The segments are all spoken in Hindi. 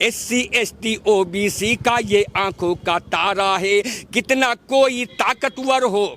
SC ST OBC का ये आंखों का तारा है। कितना कोई ताकतवर हो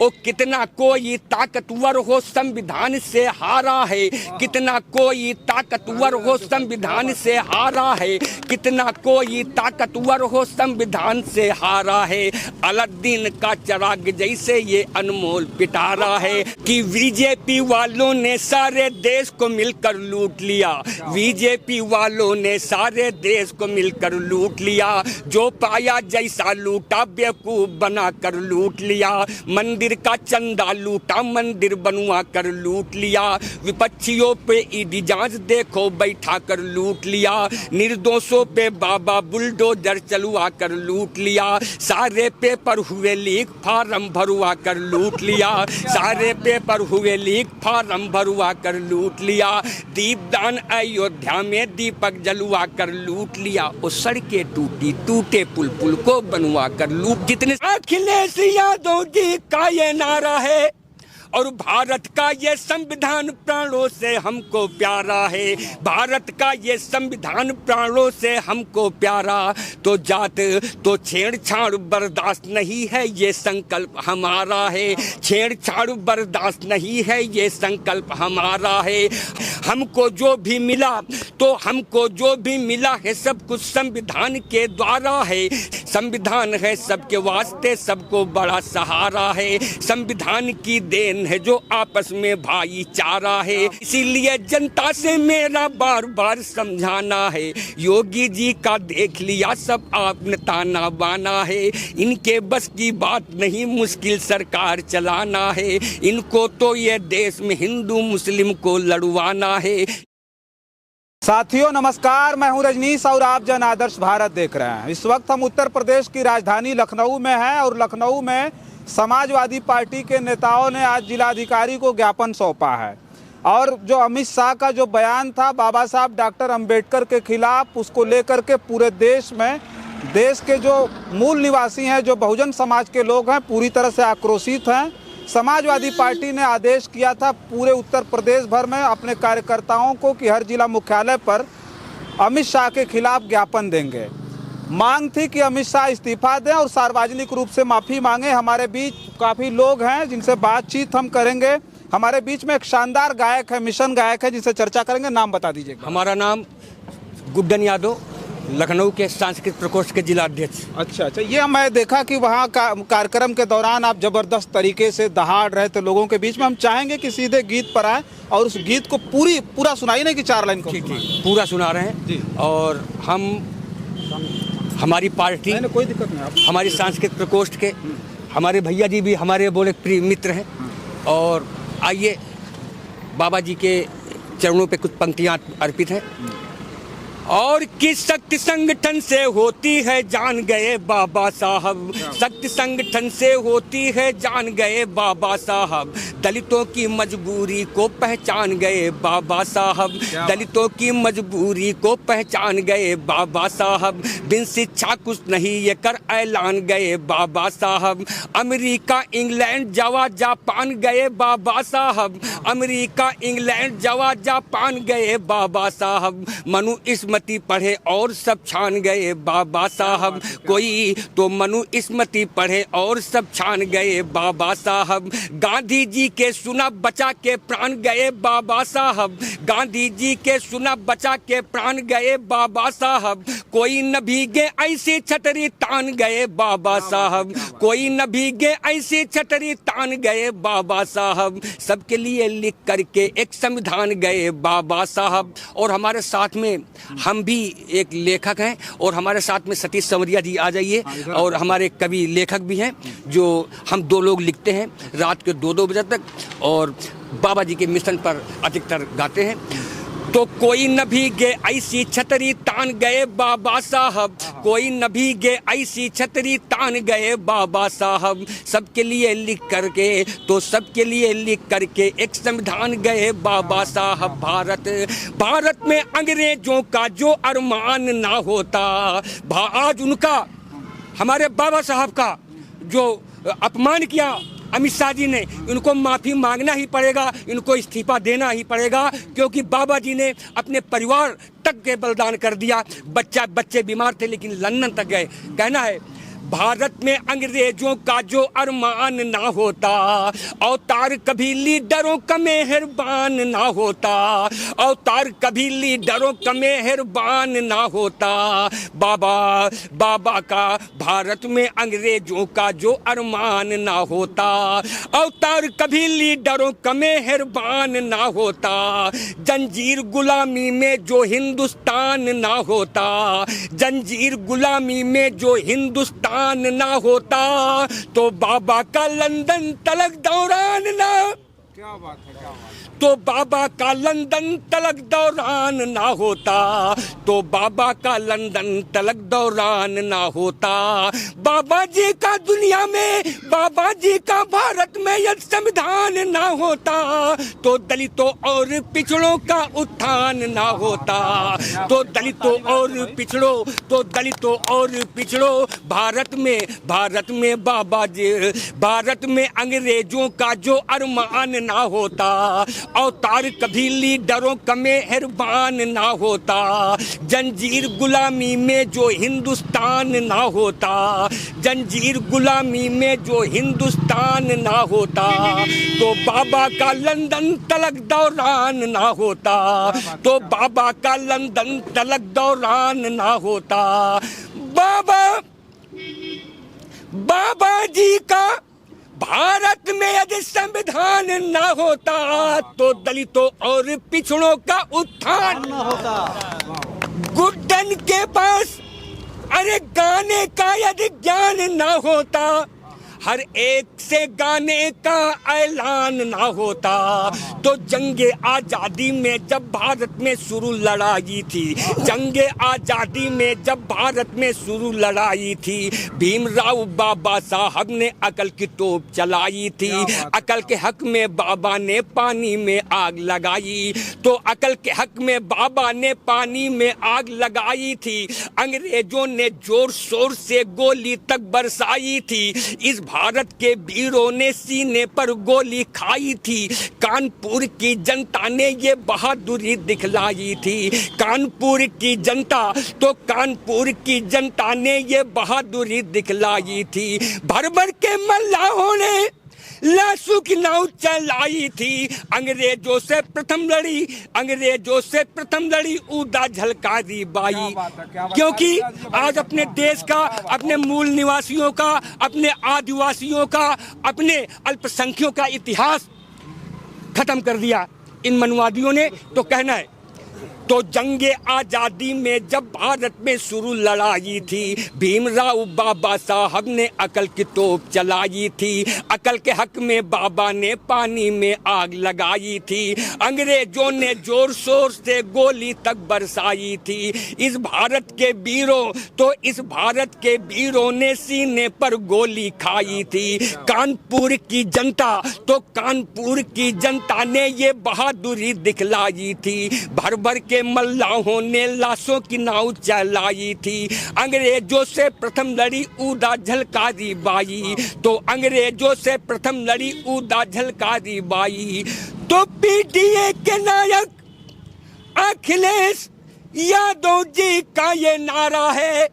ओ कितना कोई ताकतवर हो संविधान से हारा है। कितना कोई ताकतवर हो संविधान से हारा है। कितना कोई ताकतवर हो संविधान से हारा है। अलादीन का चिराग जैसे ये अनमोल पिटारा है कि बीजेपी वालों ने सारे देश को मिलकर लूट लिया। बीजेपी वालों ने सारे देश को मिलकर लूट लिया। जो पाया जैसा लूटा बेवकूफ बना कर लूट लिया। मंदिर का चंदा लूटा मंदिर बनवा कर लूट लिया। विपक्षियों पे ईडी जांच देखो बैठा कर लूट लिया। निर्दोषों पे बाबा बुलडोजर चलवा कर लूट लिया। सारे पेपर हुए लीक फार्म भरवा कर लूट लिया। सारे पेपर हुए लीक फार्म भरवा कर लूट लिया। दीपदान अयोध्या में दीपक जलवा कर लूट लिया। और सड़कें टूटी टूटे पुल पुल को बनवा कर लूट। जितने अखिलेश यादव जी का ये नारा है और भारत का ये संविधान प्राणों से हमको प्यारा है। भारत का ये संविधान प्राणों से हमको प्यारा। तो जात तो छेड़छाड़ बर्दाश्त नहीं है ये संकल्प हमारा है। छेड़छाड़ बर्दाश्त नहीं है ये संकल्प हमारा है। हमको जो भी मिला तो हमको जो भी मिला है सब कुछ संविधान के द्वारा है। संविधान है सबके वास्ते सबको बड़ा सहारा है। संविधान की देन है जो आपस में भाईचारा है। इसीलिए जनता से मेरा बार बार समझाना है। योगी जी का देख लिया सब आपने ताना बाना है। इनके बस की बात नहीं मुश्किल सरकार चलाना है। इनको तो ये देश में हिंदू मुस्लिम को लड़वाना है। साथियों नमस्कार, मैं हूं रजनीश और आप जन आदर्श भारत देख रहे हैं। इस वक्त हम उत्तर प्रदेश की राजधानी लखनऊ में हैं और लखनऊ में समाजवादी पार्टी के नेताओं ने आज जिलाधिकारी को ज्ञापन सौंपा है। और जो अमित शाह का जो बयान था बाबा साहब डॉक्टर अंबेडकर के खिलाफ, उसको लेकर के पूरे देश में देश के जो मूल निवासी हैं, जो बहुजन समाज के लोग हैं, पूरी तरह से आक्रोशित हैं। समाजवादी पार्टी ने आदेश किया था पूरे उत्तर प्रदेश भर में अपने कार्यकर्ताओं को कि हर जिला मुख्यालय पर अमित शाह के खिलाफ ज्ञापन देंगे। मांग थी कि अमित शाह इस्तीफा दें और सार्वजनिक रूप से माफ़ी मांगे। हमारे बीच काफ़ी लोग हैं जिनसे बातचीत हम करेंगे। हमारे बीच में एक शानदार गायक है, मिशन गायक है, जिनसे चर्चा करेंगे। नाम बता दीजिएगा। हमारा नाम गुड्डन यादव, लखनऊ के सांस्कृतिक प्रकोष्ठ के जिला अध्यक्ष। अच्छा, ये मैं देखा कि वहाँ का कार्यक्रम के दौरान आप जबरदस्त तरीके से दहाड़ रहे थे लोगों के बीच में। हम चाहेंगे कि सीधे गीत पर आए और उस गीत को पूरा सुनाइए, नहीं कि 4 लाइन को। ठीक पूरा सुना रहे हैं जी। और हमारी पार्टी, कोई दिक्कत नहीं, आप हमारी सांस्कृतिक प्रकोष्ठ के हमारे भैया जी भी हमारे बोले प्रिय मित्र हैं। और आइए बाबा जी के चरणों पे कुछ पंक्तियाँ अर्पित हैं। और किस शक्ति संगठन से होती है जान गए बाबा साहब। शक्ति संगठन से होती है जान गए बाबा साहब। दलितों की मजबूरी को पहचान गए बाबा साहब। दलितों की मजबूरी को पहचान गए बाबा साहब। बिन शिक्षा कुछ नहीं ये कर ऐलान गए बाबा साहब। अमेरिका इंग्लैंड जावा जापान गए बाबा साहब। अमेरिका इंग्लैंड जावा जापान गए बाबा साहब। मनु स्मृति पढ़े और सब छान गए बाबा साहब। कोई तो मनु स्मृति पढ़े और सब छान गए बाबा साहब। गांधी जी के सुना बचा के प्राण गए बाबा साहब। गांधी जी के सुना बचा के प्राण गए बाबा साहब। कोई न भीगे ऐसी छतरी तान गए बाबा साहब। कोई न भीगे ऐसी छतरी तान गए बाबा साहब। सबके लिए लिख करके एक संविधान गए बाबा साहब। और हमारे साथ में हम भी एक लेखक हैं और हमारे साथ में सतीश संवरिया जी आ जाइए। और हमारे कवि लेखक भी हैं जो हम 2 लोग लिखते हैं रात के 2-2 बजे तक और बाबा जी के मिशन पर अधिकतर गाते हैं। तो कोई न भीगे ऐसी छतरी तान गए बाबा साहब। कोई न भीगे ऐसी छतरी तान गए बाबा साहब। सबके लिए लिख करके तो सबके लिए लिख करके एक संविधान गए बाबा साहब। भारत में अंग्रेजों का जो अरमान ना होता, आज उनका हमारे बाबा साहब का जो अपमान किया अमित शाह जी ने, इनको माफ़ी मांगना ही पड़ेगा, इनको इस्तीफा देना ही पड़ेगा, क्योंकि बाबा जी ने अपने परिवार तक के बलिदान कर दिया। बच्चे बीमार थे लेकिन लंदन तक गए। कहना है, भारत में अंग्रेजों का जो अरमान ना होता, अवतार कभी लीडरों का मेहरबान ना होता, अवतार कभी लीडरों का मेहरबान ना होता। बाबा का भारत में अंग्रेजों का जो अरमान ना होता, अवतार कभी लीडरों का मेहरबान ना होता। जंजीर गुलामी में जो हिंदुस्तान ना होता, जंजीर गुलामी में जो हिंदुस्तान ना होता, तो बाबा का लंदन तलक दौरान ना, क्या बात है, क्या बात है। तो बाबा का लंदन तलक दौरान ना होता, तो बाबा का लंदन तलक दौरान ना होता। बाबा जी का दुनिया में, बाबा जी का भारत में यदि संविधान ना होता, तो दलितों और पिछड़ों का उत्थान ना होता, तो दलितों और पिछड़ों, तो दलितों और पिछड़ों भारत में बाबा जी, भारत में अंग्रेजों का जो अरमान ना होता, अवतार कभी लीडरों का मेहरबान ना होता। जंजीर गुलामी में जो हिंदुस्तान ना होता, जंजीर गुलामी में जो हिंदुस्तान ना होता, तो बाबा का लंदन तलक दौरान ना होता, तो बाबा का लंदन तलक दौरान ना होता। बाबा जी का भारत में यदि संविधान ना होता, तो दलितों और पिछड़ों का उत्थान ना होता। गुड्डन के पास अरे गाने का यदि ज्ञान ना होता, हर एक से गाने का ऐलान ना होता, तो जंगे आजादी में जब भारत में शुरू लड़ाई थी, जंगे आजादी में जब भारत में शुरू लड़ाई थी, भीमराव बाबा साहब ने अकल की तोप चलाई थी। अकल के हक में बाबा ने पानी में आग लगाई, तो अकल के हक में बाबा ने पानी में आग लगाई थी। अंग्रेजों ने जोर शोर से गोली तक बरसाई थी, इस भारत के वीरों ने सीने पर गोली खाई थी। कानपुर की जनता ने ये बहादुरी दिखलाई थी, कानपुर की जनता, तो कानपुर की जनता ने ये बहादुरी दिखलाई थी। भर भर के मल्लाहों ने लाशों की नाव चलाई थी। अंग्रेजों से प्रथम लड़ी, अंग्रेजों से प्रथम लड़ी उदा झलकारी बाई, क्योंकि आज अपने देश का, अपने मूल निवासियों का, अपने आदिवासियों का, अपने अल्पसंख्यकों का इतिहास खत्म कर दिया इन मनवादियों ने। तो कहना है, तो जंगे आजादी में जब भारत में शुरू लड़ाई थी, भीमराव बाबा साहब ने अकल की तोप चलाई थी। अकल के हक में बाबा ने पानी में आग लगाई थी। अंग्रेजों ने जोर शोर से गोली तक बरसाई थी। इस भारत के वीरों, तो इस भारत के वीरों ने सीने पर गोली खाई थी। कानपुर की जनता, तो कानपुर की जनता ने ये बहादुरी दिखलाई थी। भर भर के मल्लाहों ने लाशों की नाव चलाई थी। अंग्रेजों से प्रथम लड़ी उदा झलकारी बाई, तो अंग्रेजों से प्रथम लड़ी उदा झलकारी बाई। तो पीडीए के नायक अखिलेश यादव जी का ये नारा है,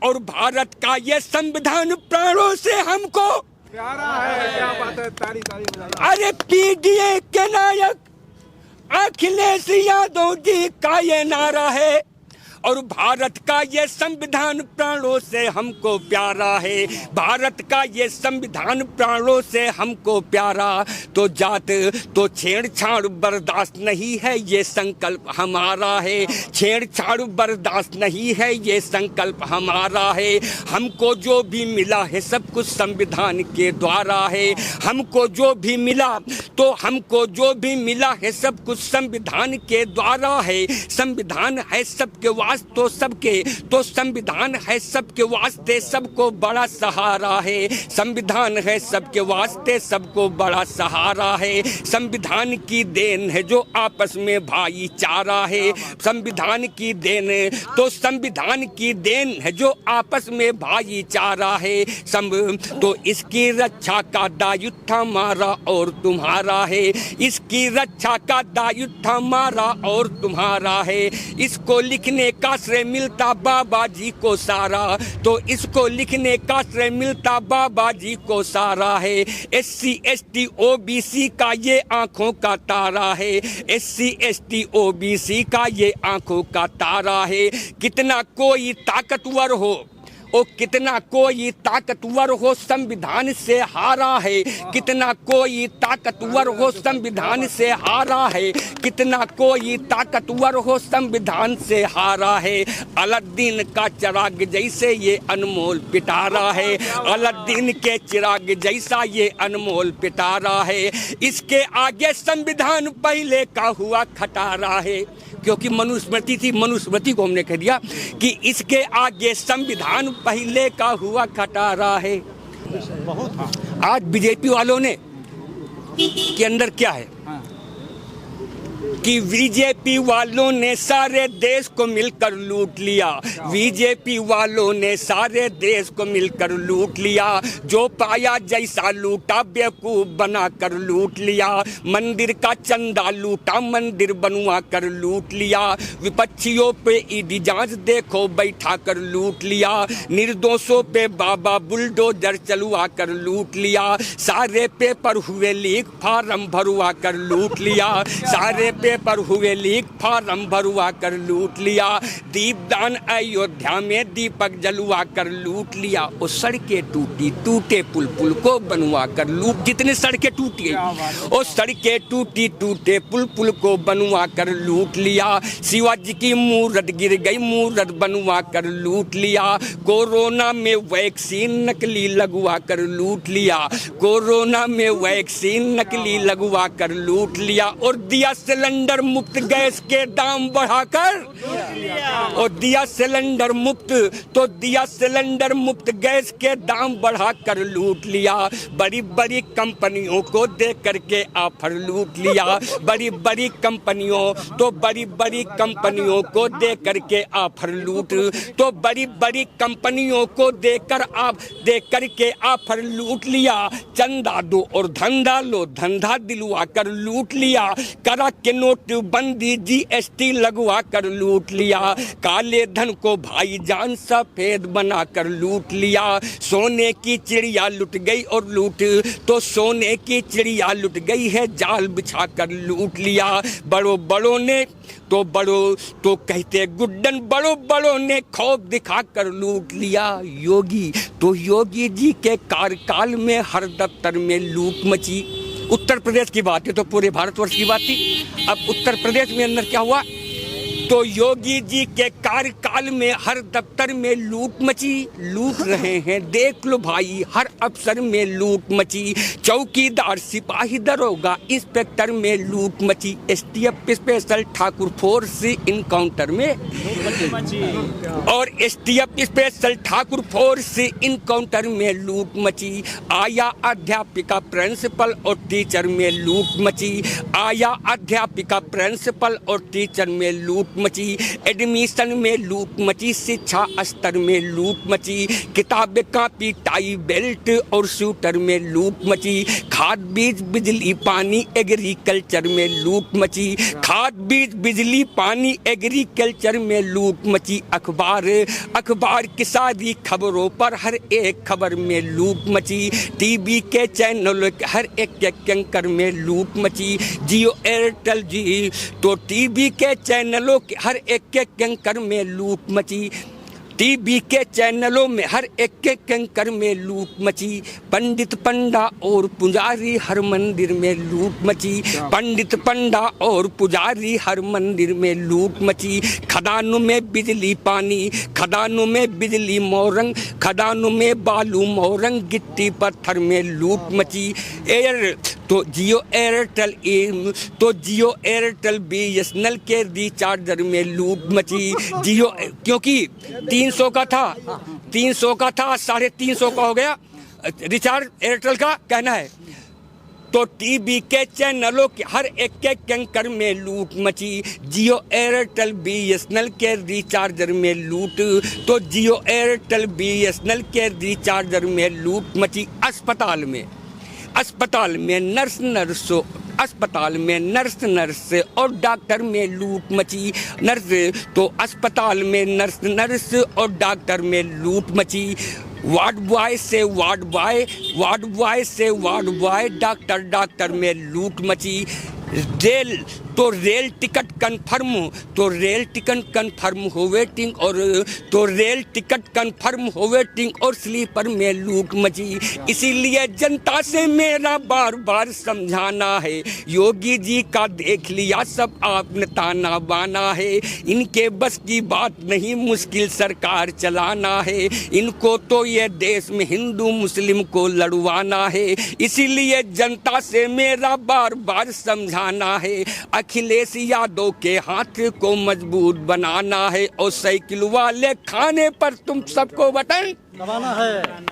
और भारत का ये संविधान प्राणों से हमको प्यारा है। क्या बात है, ताली ताली बजाइए। अरे पीडीए के नायक अखिलेश यादव जी का ये नारा है, और भारत का ये संविधान प्राणों से हमको प्यारा है। भारत का ये संविधान प्राणों से हमको प्यारा। तो जात, तो छेड़छाड़ बर्दाश्त नहीं है, ये संकल्प हमारा है। छेड़छाड़ बर्दाश्त नहीं है, ये संकल्प हमारा है। हमको जो भी मिला है सब कुछ संविधान के द्वारा है। हमको जो भी मिला, तो हमको जो भी मिला है सब कुछ संविधान के द्वारा है। संविधान है सबके विकास तो सबके, तो संविधान है सबके वास्ते सबको बड़ा सहारा है। संविधान है सबके वास्ते सबको बड़ा सहारा है। संविधान की देन है जो आपस में भाईचारा है। संविधान की देन, तो संविधान की देन है जो आपस में भाईचारा है। तो इसकी रक्षा का दायित्व हमारा और तुम्हारा है। इसकी रक्षा का दायित्व हमारा और तुम्हारा है। इसको लिखने का श्रेय मिलता बाबा जी को सारा, तो इसको लिखने का श्रेय मिलता बाबा जी को सारा है। SC ST OBC का ये आंखों का तारा है। SC ST OBC का ये आंखों का तारा है। कितना कोई ताकतवर हो, ओ कितना कोई ताकतवर हो संविधान से हारा है। कितना कोई ताकतवर हो संविधान से हारा है। कितना कोई ताकतवर हो संविधान से हारा है। अलादीन का चिराग जैसे ये अनमोल पिटारा है। अलादीन के चिराग जैसा ये अनमोल पिटारा है। इसके आगे संविधान पहले का हुआ खटारा है, क्योंकि मनुस्मृति थी, मनुस्मृति को हमने कह दिया कि इसके आगे संविधान पहले का हुआ खटारा है। आज बीजेपी वालों ने के अंदर क्या है कि बीजेपी वालों ने सारे देश को मिलकर लूट लिया। बीजेपी वालों ने सारे देश को मिलकर लूट लिया। जो पाया जैसा लूटा बेवकूफ बना कर लूट लिया। मंदिर का चंदा लूटा मंदिर बनवा कर लूट लिया। विपक्षियों पे ईडी जांच देखो बैठा कर लूट लिया। निर्दोषों पे बाबा बुलडोजर चलवा कर लूट लिया। सारे पेपर हुए लीक फार्म भरवा कर लूट लिया। सारे पेपर हुए लीक फार्म भरवा कर लूट लिया। दीपदान अयोध्या में दीपक जलवा कर लूट लिया। वो सड़कें टूटी, टूटे पुल पुल को बनवा कर लूट, जितने सड़कें टूटी गई वो सड़कें टूटी टूटे पुल पुल को बनवा कर लूट लिया। शिवाजी की मूर्त गिर गई मूर्त बनवा कर लूट लिया। कोरोना में वैक्सीन नकली लगवा कर लूट लिया। कोरोना में वैक्सीन नकली लगवा कर लूट लिया। और दिया सिलेंडर मुफ्त गैस के दाम बढ़ाकर, और दिया सिलेंडर मुफ्त, तो दिया सिलेंडर मुफ्त गैस के दाम बढ़ाकर लूट लिया। बड़ी बड़ी कंपनियों को दे करके ऑफर लूट लिया। बड़ी बड़ी कंपनियों, तो बड़ी बड़ी कंपनियों को दे करके ऑफर लूट, तो बड़ी बड़ी कंपनियों को देकर आप दे करके ऑफर लूट लिया। चंदा दो और धंधा लो, धंधा दिलवा कर लूट लिया। करा के नोट बंदी GST लगवा कर लूट लिया। काले धन को भाईजान सफेद बना कर लूट लिया। सोने की चिड़िया लुट गई और लूट, तो सोने की चिड़िया लुट गई है जाल बिछा कर लूट लिया। बड़ों बड़ों ने तो बड़ों तो कहते गुड्डन, बड़ों बड़ों ने खौफ दिखा कर लूट लिया। योगी तो योगी जी के कार्यकाल में हर दफ्तर में लूट मची। उत्तर प्रदेश की बात है तो पूरे भारतवर्ष की बात थी। अब उत्तर प्रदेश में अंदर क्या हुआ, तो योगी जी के कार्यकाल में हर दफ्तर में लूट मची। लूट रहे हैं देख लो भाई, हर अफसर में लूट मची। चौकीदार सिपाही दरोगा इंस्पेक्टर में लूट मची। STF special Thakur force encounter में, और STF special Thakur force encounter में लूट मची। आया अध्यापिका प्रिंसिपल और टीचर में लूट मची। आया अध्यापिका प्रिंसिपल और टीचर में लूट मची। एडमिशन में लूट मची। शिक्षा स्तर में लूट मची। किताबें कापी टाई बेल्ट और शूटर में लूट मची। खाद बीज बिजली पानी एग्रीकल्चर में लूट मची। खाद बीज बिजली पानी एग्रीकल्चर में लूट मची। अखबार की सारी खबरों पर हर एक खबर में लूट मची। टीवी के चैनल हर एक एंकर में लूट मची। जियो एयरटेल जी तो टीवी के चैनलों हर एक एंकर में लूट मची। टीवी के चैनलों में हर एक एंकर में लूट मची। पंडित पंडा और पुजारी हर मंदिर में लूट मची। पंडित पंडा और पुजारी हर मंदिर में लूट मची। खदानों में बिजली पानी, खदानों में बिजली मोरंग, खदानों में बालू मोरंग गिट्टी पत्थर में लूट मची। एयर तो जियो एयरटेल BSNL के रिचार्जर में लूट मची। जियो क्योंकि 300 का था 350 का हो गया रिचार्ज एयरटेल का कहना है। तो टीवी के चैनलों के हर एक के कैंकर में लूट मची। जियो एयरटेल BSNL के रिचार्जर में लूट, तो जियो एयरटेल BSNL के रिचार्जर में लूट मची। अस्पताल में नर्स और डॉक्टर में लूट मची। अस्पताल में नर्स और डॉक्टर में लूट मची। वार्ड बॉय से वार्ड बॉय, डॉक्टर में लूट मची। रेल टिकट कन्फर्म हो वेटिंग और स्लीपर में लूट मची। इसीलिए जनता से मेरा बार बार समझाना है, योगी जी का देख लिया सब आपने ताना बाना है। इनके बस की बात नहीं, मुश्किल सरकार चलाना है। इनको तो ये देश में हिंदू मुस्लिम को लड़वाना है। इसीलिए जनता से मेरा बार बार समझाना है, अखिलेश यादव के हाथ को मजबूत बनाना है और साइकिल वाले खाने पर तुम सबको बटन दबाना है।